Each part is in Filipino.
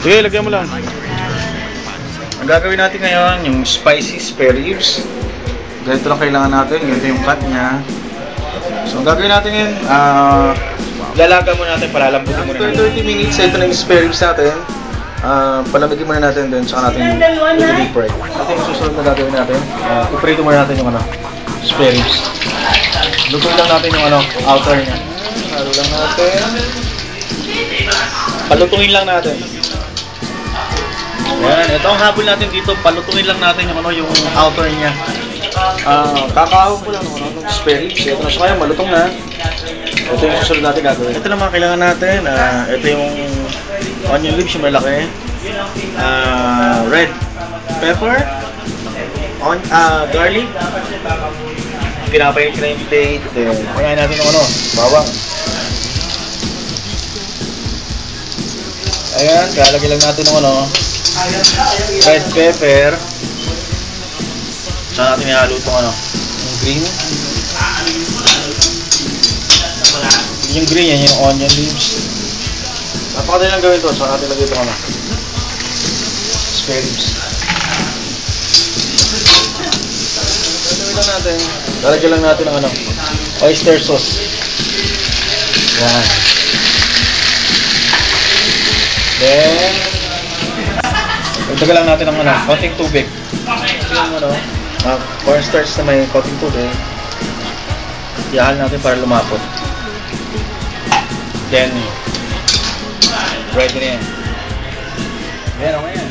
Sige, lagyan mo lang. Ang gagawin natin ngayon, yung spicy spare ribs. Ganito lang kailangan natin. Ganito yung cut niya. So, ang gagawin natin ngayon, lalaga muna natin, palalambutin muna natin. After 30 minutes, ito na yung spare ribs natin. Palamigin muna natin din, saka natin i-deep fry. Ito yung susunod na gagawin natin. Iprito muna natin yung spare ribs. Lutuin lang natin yung outer niya. Halo lang natin. Palutuin lang natin. Ayan, ito ang habol natin dito. Palutuin lang natin yung yung outer niya. Kakahawag ko lang ng spare ribs. Ito na siya kaya, malutong na. Ito yung susunod natin gagawin. Ito naman kailangan natin. Ito yung onion ribs, yung malaki. Red pepper. Garlic. Pinapayin ko na yung plate. Kunahin natin yung bawang. Ayan, lalagyan lang natin ng red pepper. Saan natin ihalo itong yung green. Yung green yan, yung onion leaves. Napakadali lang gawin ito. Saan natin lagay itong spare ribs. Lalagyan lang natin ng oyster sauce. Yan. Then, dagdagan lang natin ng konting tubig. Yung cornstarch na may konting tubig. Ihal natin para lumapot. Then, ready na yan. Ayan, okay yan.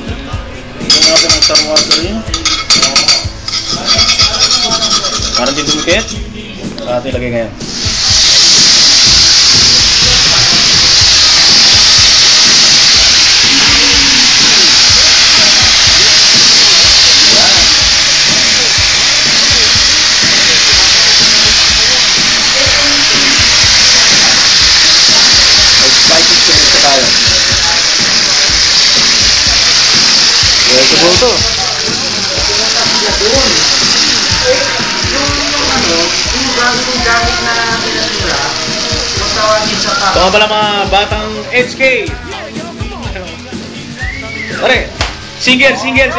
Ito natin ng star water rin. Parang didungkit. Saka natin ilagay ngayon. Ito. Ito nga pala mga batang HK. Pare, single. Single.